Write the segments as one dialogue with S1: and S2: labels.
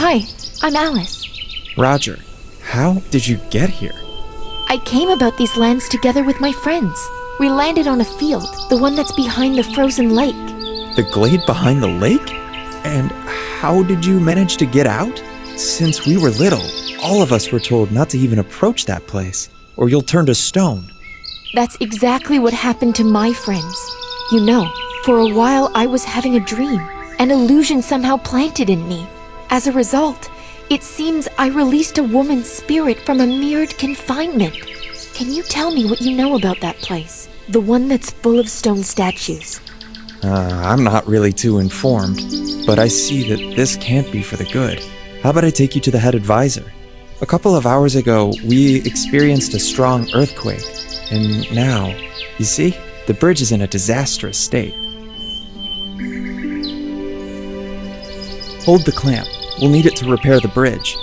S1: Hi, I'm Alice.
S2: Roger, how did you get here?
S1: I came about these lands together with my friends. We landed on a field, the one that's behind the frozen lake.
S2: The glade behind the lake? And how did you manage to get out? Since we were little, all of us were told not to even approach that place, or you'll turn to stone.
S1: That's exactly what happened to my friends. You know, for a while I was having a dream. An illusion somehow planted in me. As a result, it seems I released a woman's spirit from a mirrored confinement. Can you tell me what you know about that place? The one that's full of stone statues.
S2: I'm not really too informed, but I see that this can't be for the good. How about I take you to the head advisor? A couple of hours ago, we experienced a strong earthquake, and now, you see, the bridge is in a disastrous state. Hold the clamp. We'll need it to repair the bridge.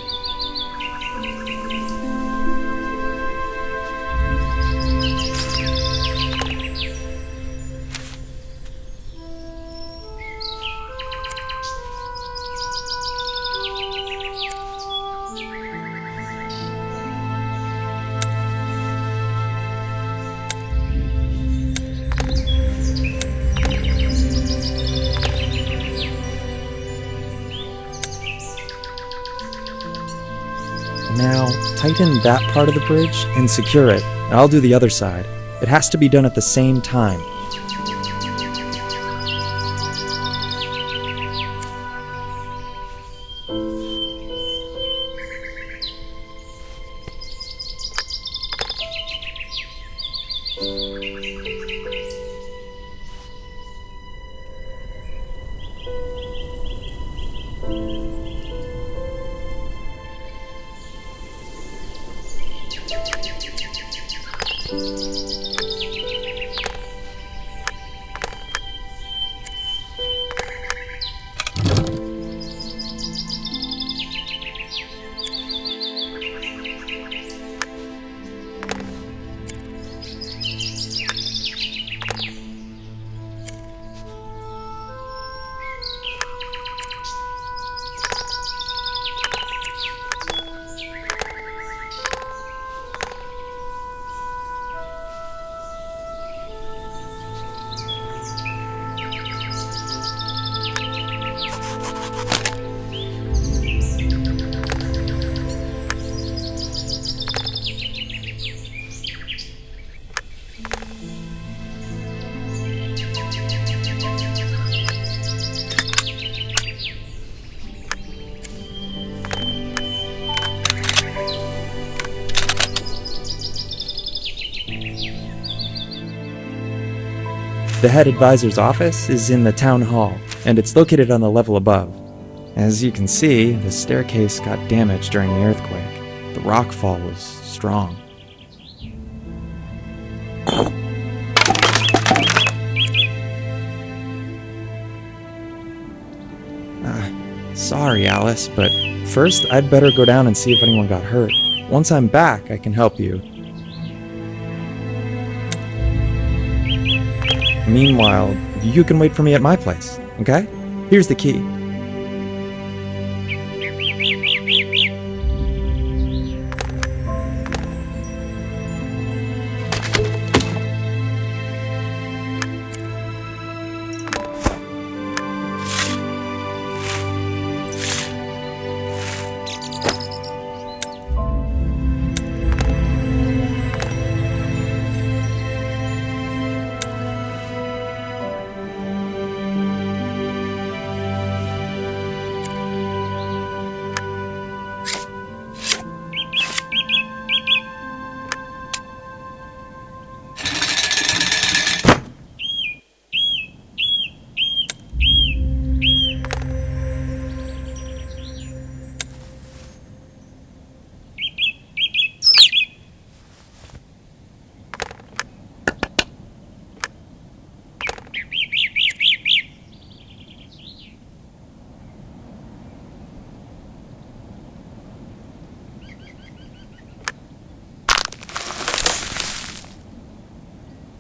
S2: Now, tighten that part of the bridge and secure it. I'll do the other side. It has to be done at the same time. The head advisor's office is in the town hall, and it's located on the level above. As you can see, the staircase got damaged during the earthquake. The rock fall was strong. Sorry, Alice, but first I'd better go down and see if anyone got hurt. Once I'm back, I can help you. Meanwhile, you can wait for me at my place, okay? Here's the key.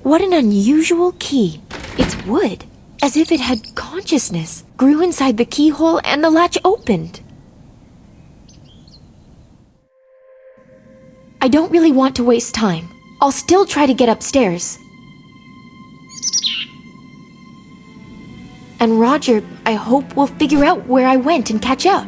S1: What an unusual key. It's wood, as if it had consciousness, grew inside the keyhole and the latch opened. I don't really want to waste time. I'll still try to get upstairs. And Roger, I hope, will figure out where I went and catch up.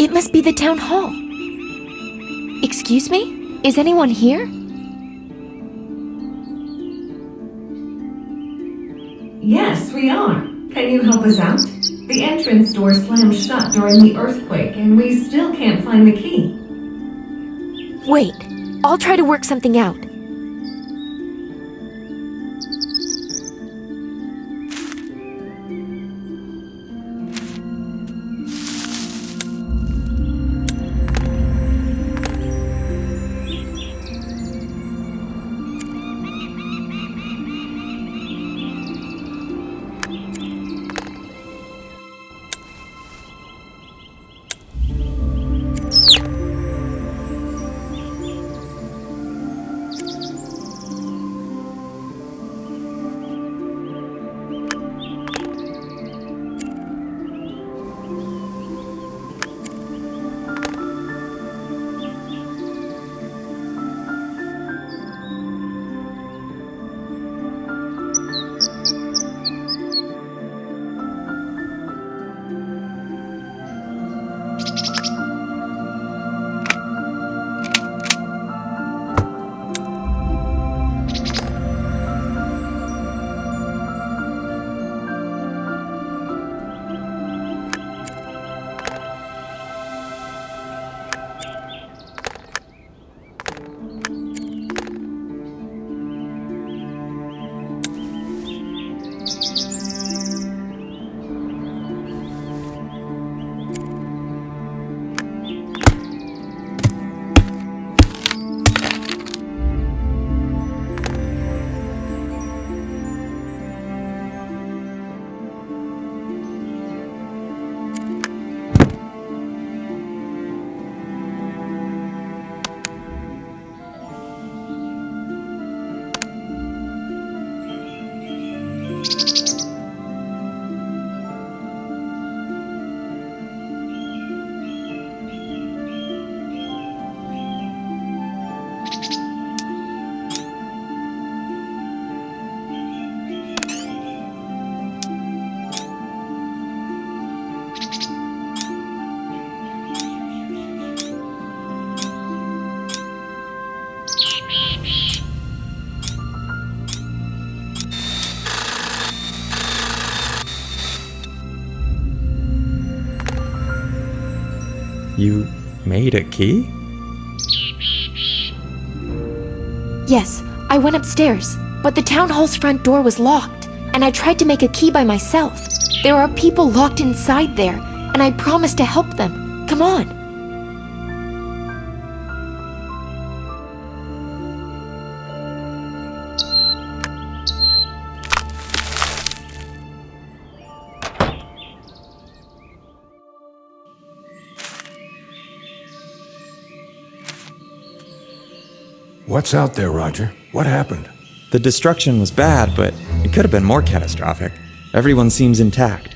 S1: It must be the town hall. Excuse me? Is anyone here?
S3: Yes, we are. Can you help us out? The entrance door slammed shut during the earthquake, and we still can't find the key.
S1: Wait, I'll try to work something out.
S2: You made a key?
S1: Yes, I went upstairs, but the town hall's front door was locked, and I tried to make a key by myself. There are people locked inside there, and I promised to help them. Come on.
S4: What's out there, Roger? What happened?
S2: The destruction was bad, but it could have been more catastrophic. Everyone seems intact.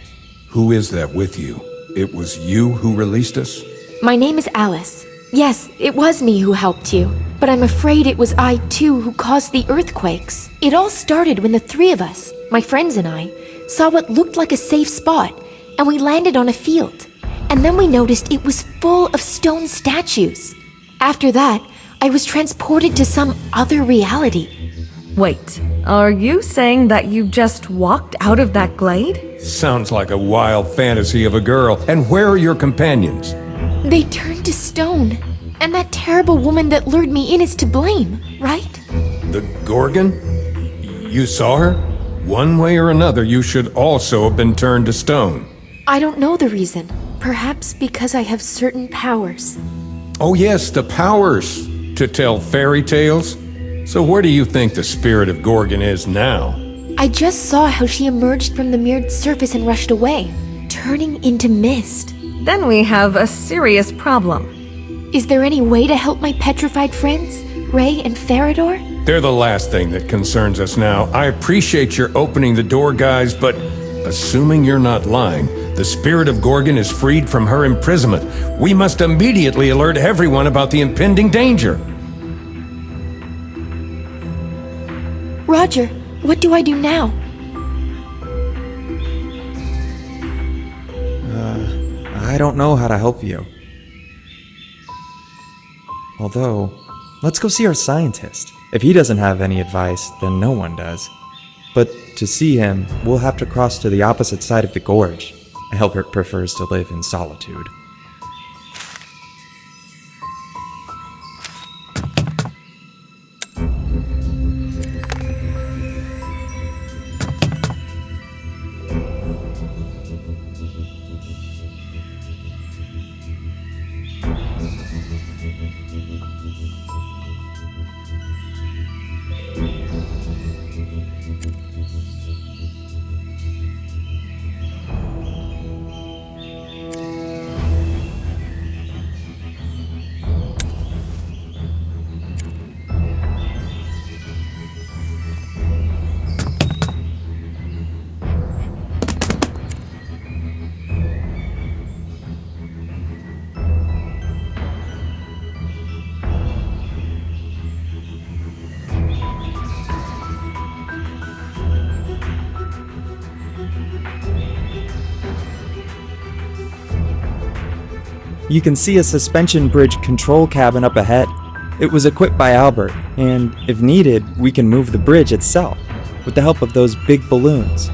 S4: Who is that with you? It was you who released us?
S1: My name is Alice. Yes, it was me who helped you, but I'm afraid it was I too who caused the earthquakes. It all started when the three of us, my friends and I, saw what looked like a safe spot, and we landed on a field. And then we noticed it was full of stone statues. After that, I was transported to some other reality.
S3: Wait, are you saying that you just walked out of that glade?
S4: Sounds like a wild fantasy of a girl. And where are your companions?
S1: They turned to stone, and that terrible woman that lured me in is to blame, right?
S4: The Gorgon? You saw her? One way or another, you should also have been turned to stone.
S1: I don't know the reason. Perhaps because I have certain powers.
S4: Oh yes, the powers to tell fairy tales. So where do you think the spirit of Gorgon is now?
S1: I just saw how she emerged from the mirrored surface and rushed away, turning into mist.
S3: Then we have a serious problem.
S1: Is there any way to help my petrified friends, Ray and Farador?
S4: They're the last thing that concerns us now. I appreciate your opening the door, guys, but assuming you're not lying, the spirit of Gorgon is freed from her imprisonment. We must immediately alert everyone about the impending danger.
S1: Roger, what do I do now?
S2: I don't know how to help you. Although, let's go see our scientist. If he doesn't have any advice, then no one does. But to see him, we'll have to cross to the opposite side of the gorge. Albert prefers to live in solitude. You can see a suspension bridge control cabin up ahead. It was equipped by Albert, and if needed, we can move the bridge itself with the help of those big balloons.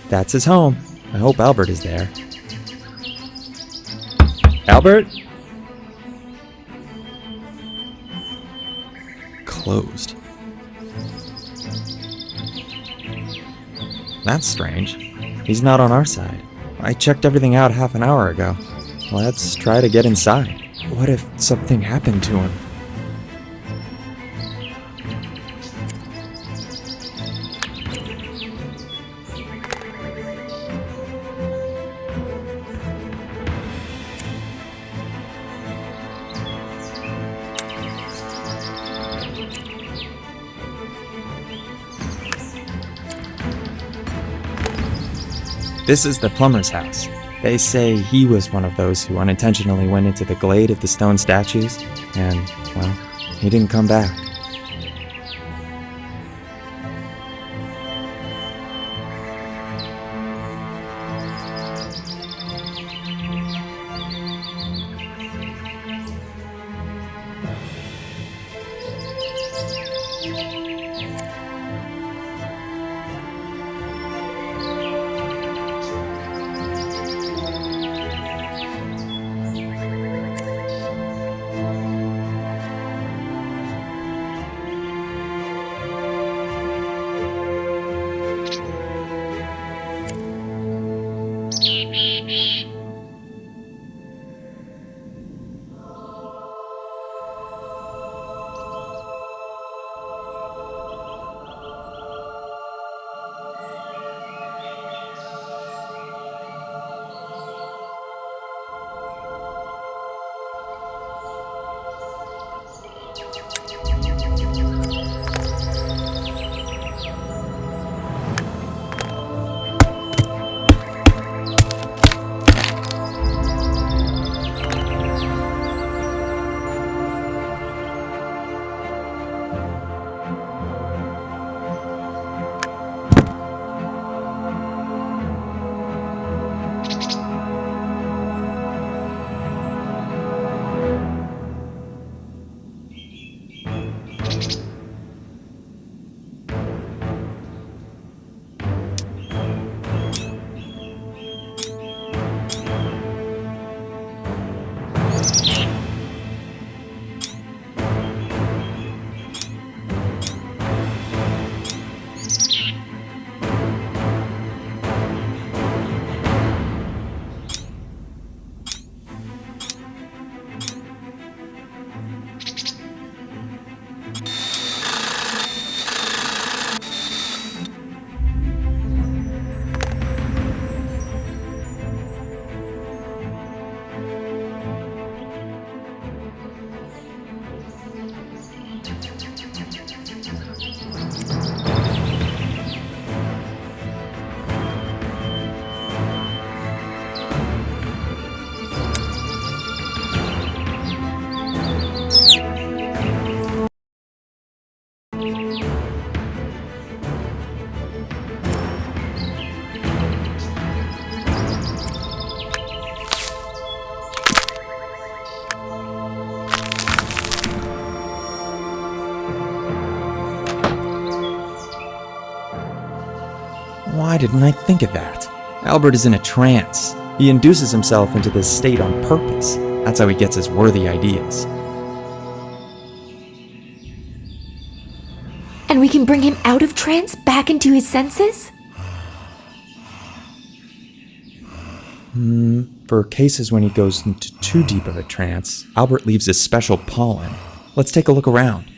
S2: That's his home. I hope Albert is there. Albert? Closed. That's strange. He's not on our side. I checked everything out half an hour ago. Let's try to get inside. What if something happened to him? This is the plumber's house. They say he was one of those who unintentionally went into the glade of the stone statues, and, well, he didn't come back. Why didn't I think of that? Albert is in a trance. He induces himself into this state on purpose. That's how he gets his worthy ideas.
S1: And we can bring him out of trance back into his senses?
S2: For cases when he goes into too deep of a trance, Albert leaves his special pollen. Let's take a look around.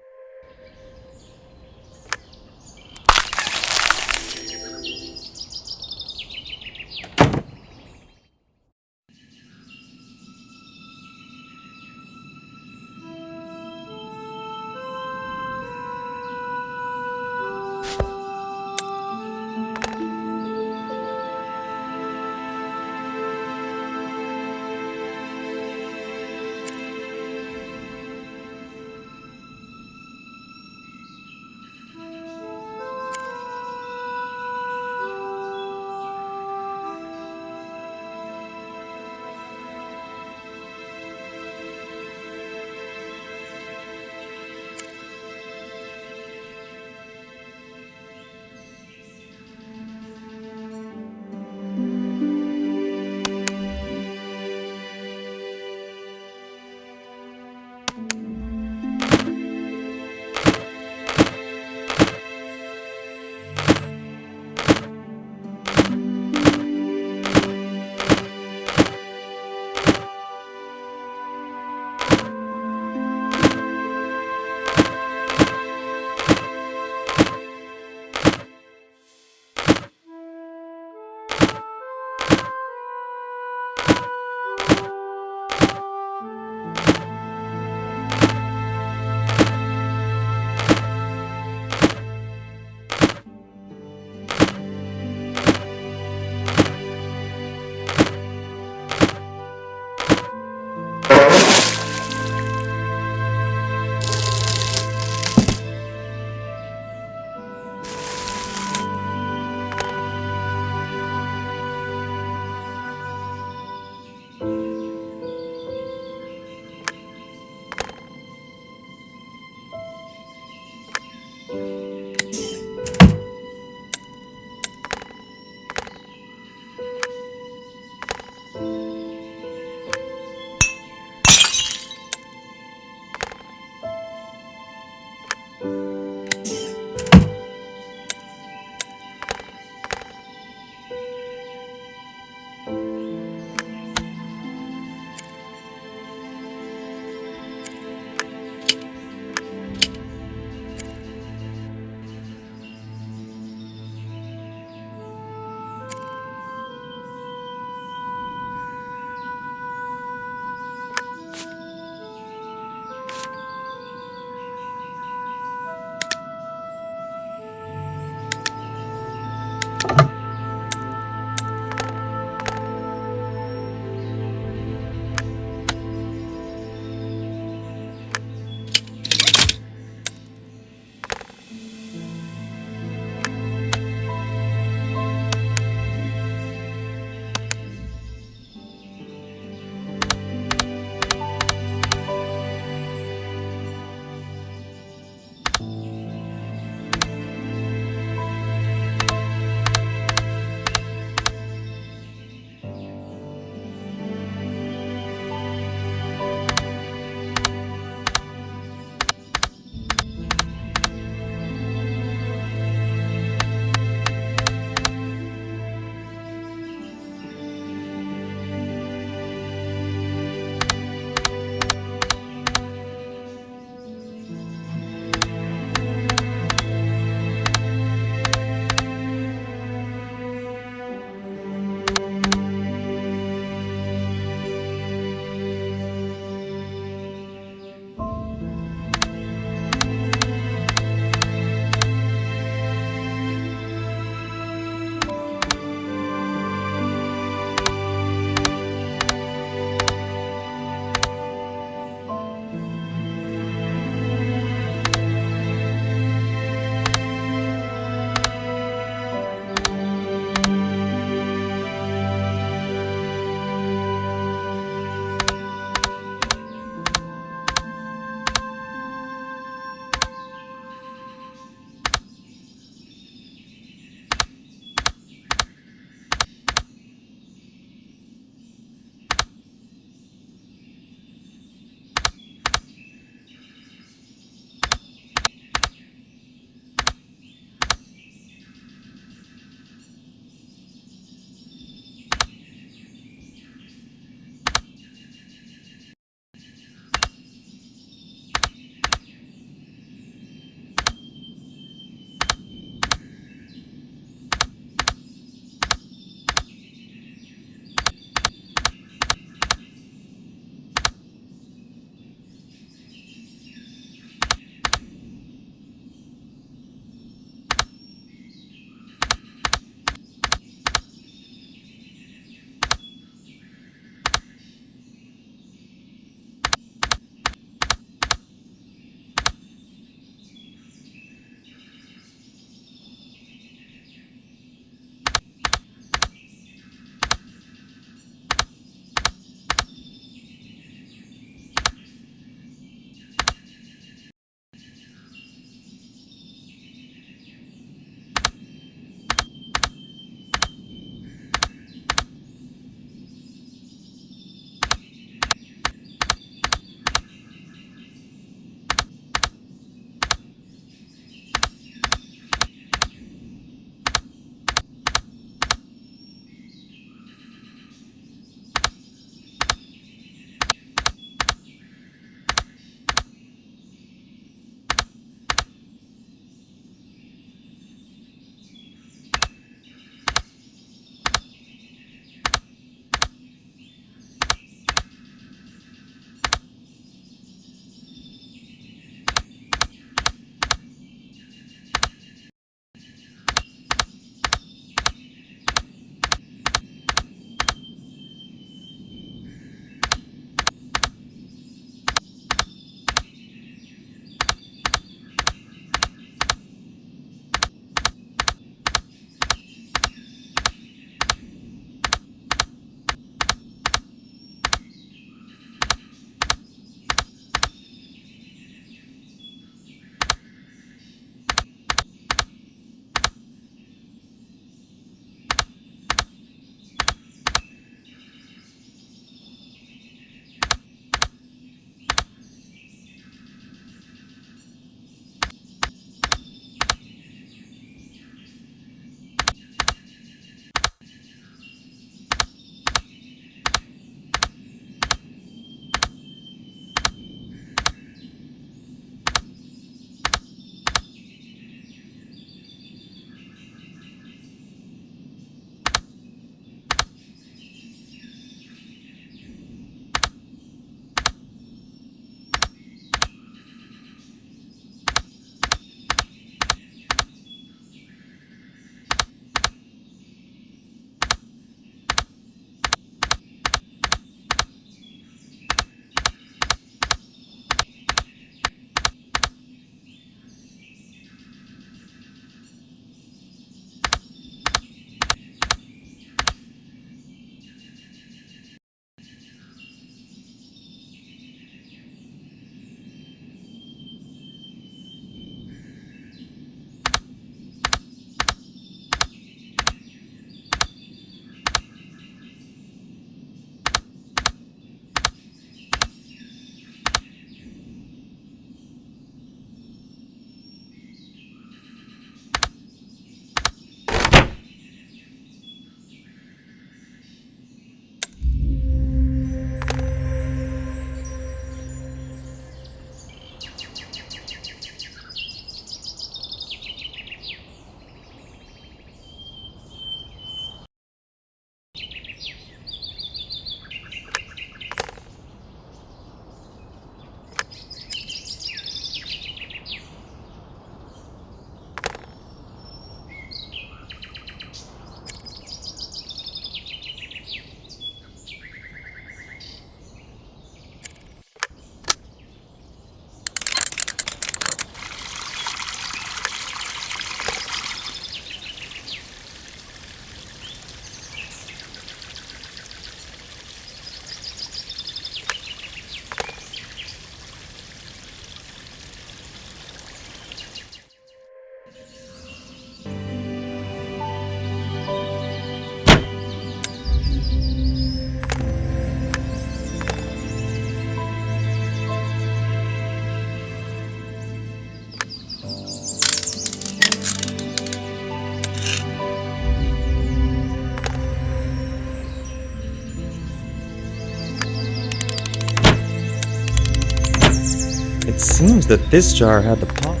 S2: seems that this jar had the pollen.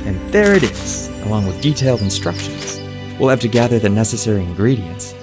S2: And there it is, along with detailed instructions. We'll have to gather the necessary ingredients.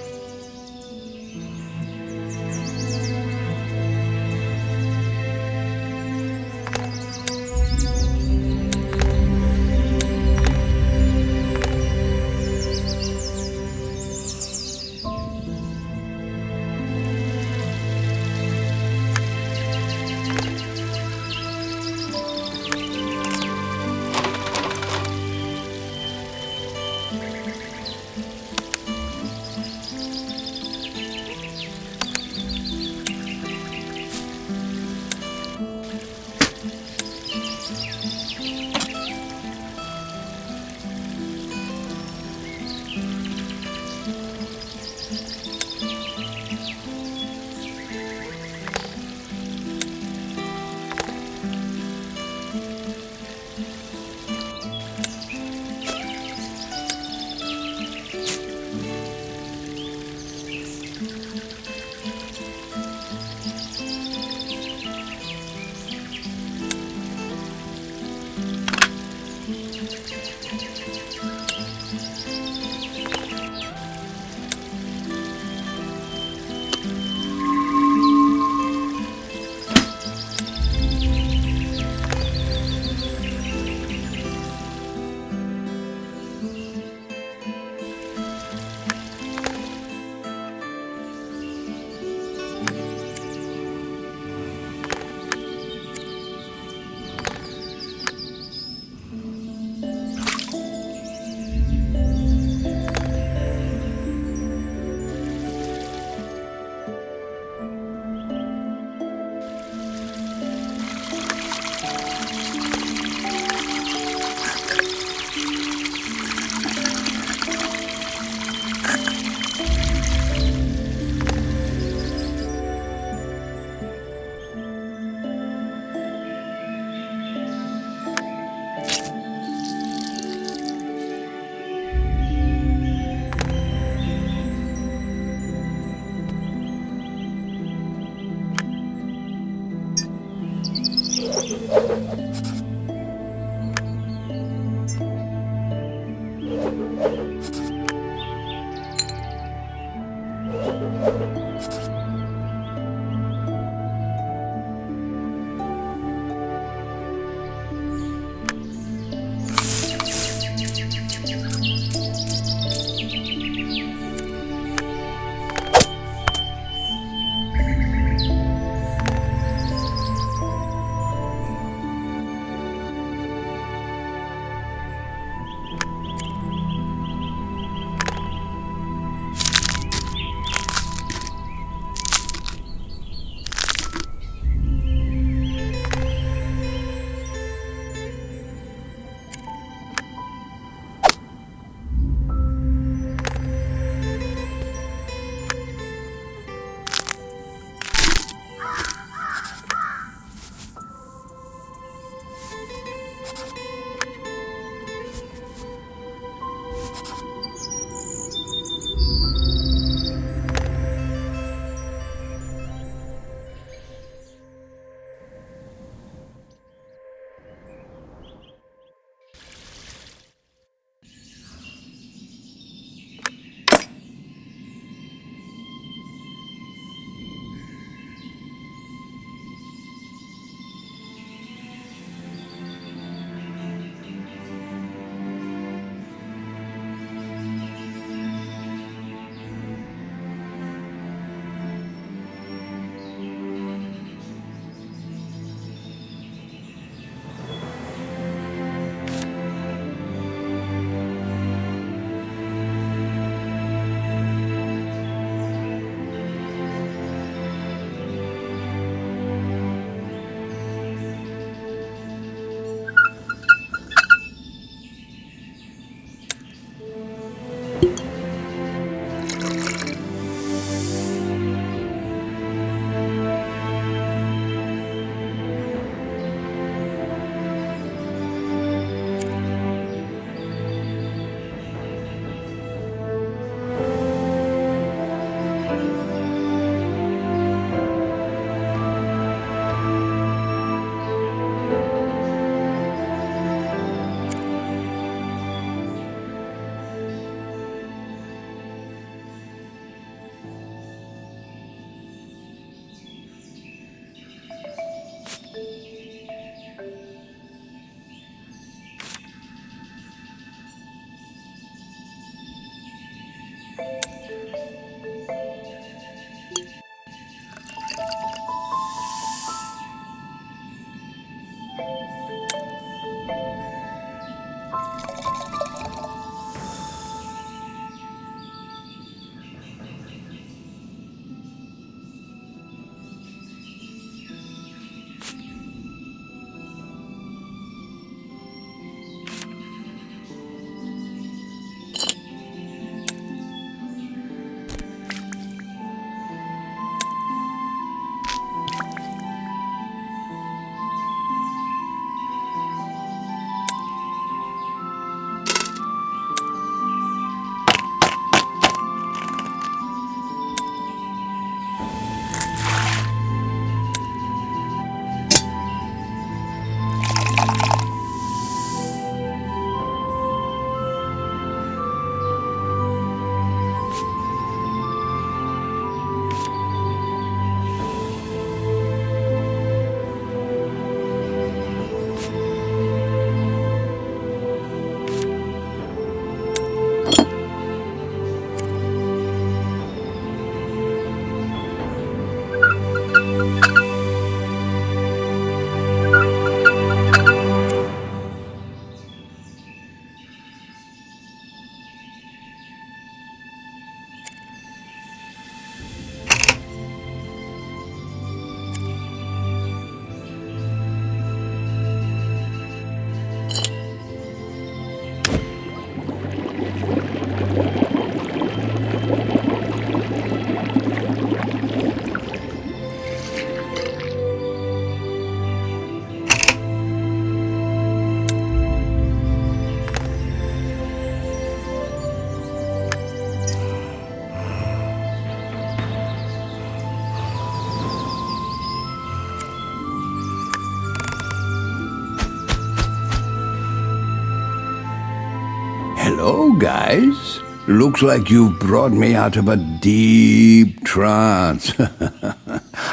S5: Hello, guys. Looks like you've brought me out of a deep trance.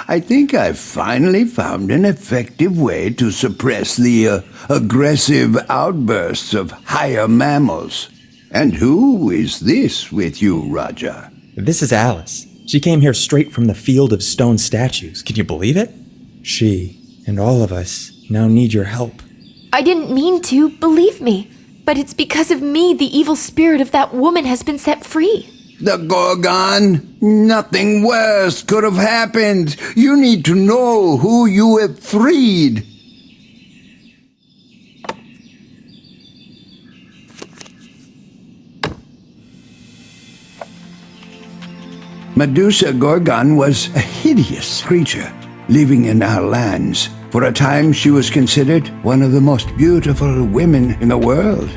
S5: I think I've finally found an effective way to suppress the aggressive outbursts of higher mammals. And who is this with you, Raja?
S2: This is Alice. She came here straight from the field of stone statues. Can you believe it? She and all of us now need your help.
S1: I didn't mean to, believe me. But it's because of me the evil spirit of that woman has been set free.
S5: The Gorgon? Nothing worse could have happened. You need to know who you have freed. Medusa Gorgon was a hideous creature living in our lands. For a time she was considered one of the most beautiful women in the world,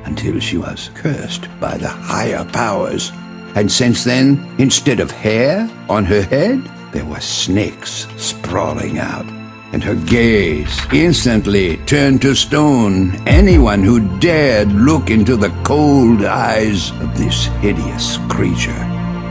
S5: until she was cursed by the higher powers. And since then, instead of hair on her head, there were snakes sprawling out, and her gaze instantly turned to stone anyone who dared look into the cold eyes of this hideous creature.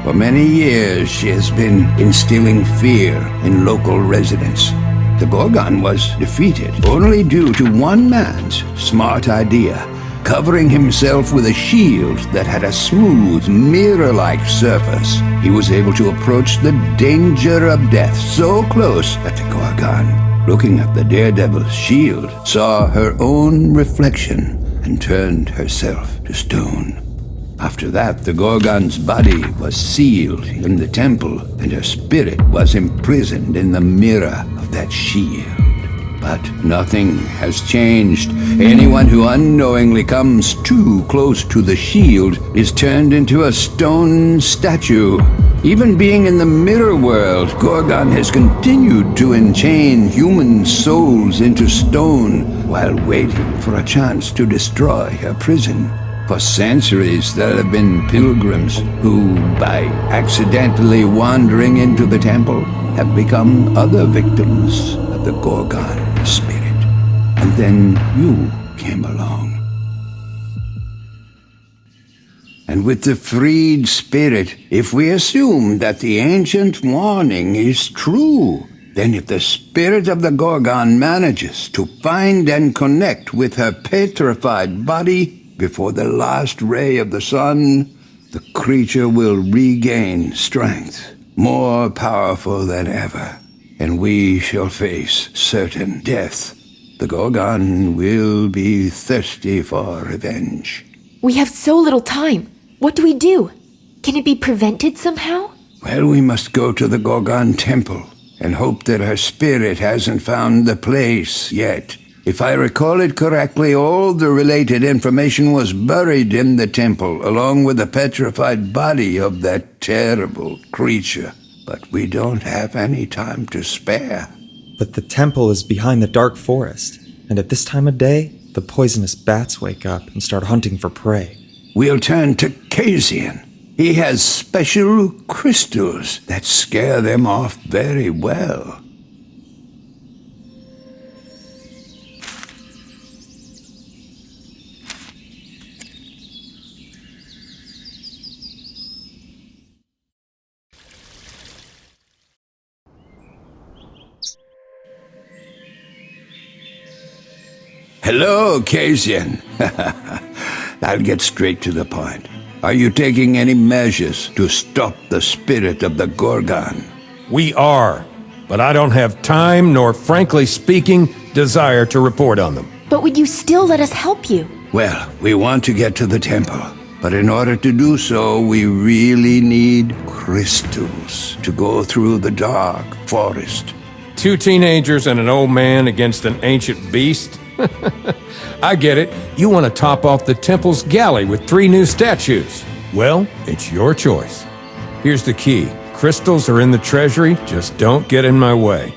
S5: For many years, she has been instilling fear in local residents. The Gorgon was defeated only due to one man's smart idea, covering himself with a shield that had a smooth, mirror-like surface. He was able to approach the danger of death so close that the Gorgon, looking at the daredevil's shield, saw her own reflection and turned herself to stone. After that, the Gorgon's body was sealed in the temple, and her spirit was imprisoned in the mirror of that shield. But nothing has changed. Anyone who unknowingly comes too close to the shield is turned into a stone statue. Even being in the mirror world, Gorgon has continued to enchain human souls into stone while waiting for a chance to destroy her prison. For centuries, there have been pilgrims who, by accidentally wandering into the temple, have become other victims of the Gorgon spirit. And then you came along. And with the freed spirit, if we assume that the ancient warning is true, then if the spirit of the Gorgon manages to find and connect with her petrified body before the last ray of the sun, the creature will regain strength, more powerful than ever, and we shall face certain death. The Gorgon will be thirsty for revenge.
S1: We have so little time. What do we do? Can it be prevented somehow?
S5: Well, we must go to the Gorgon temple and hope that her spirit hasn't found the place yet. If I recall it correctly, all the related information was buried in the temple, along with the petrified body of that terrible creature. But we don't have any time to spare.
S2: But the temple is behind the dark forest, and at this time of day, the poisonous bats wake up and start hunting for prey.
S5: We'll turn to Kazian. He has special crystals that scare them off very well. Hello, Kazian. I'll get straight to the point. Are you taking any measures to stop the spirit of the Gorgon?
S4: We are, but I don't have time nor, frankly speaking, desire to report on them.
S1: But would you still let us help you?
S5: Well, we want to get to the temple, but in order to do so, we really need crystals to go through the dark forest.
S4: 2 teenagers and an old man against an ancient beast? I get it. You want to top off the temple's galley with 3 new statues. Well, it's your choice. Here's the key. Crystals are in the treasury, just don't get in my way.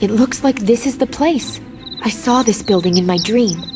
S1: It looks like this is the place. I saw this building in my dream.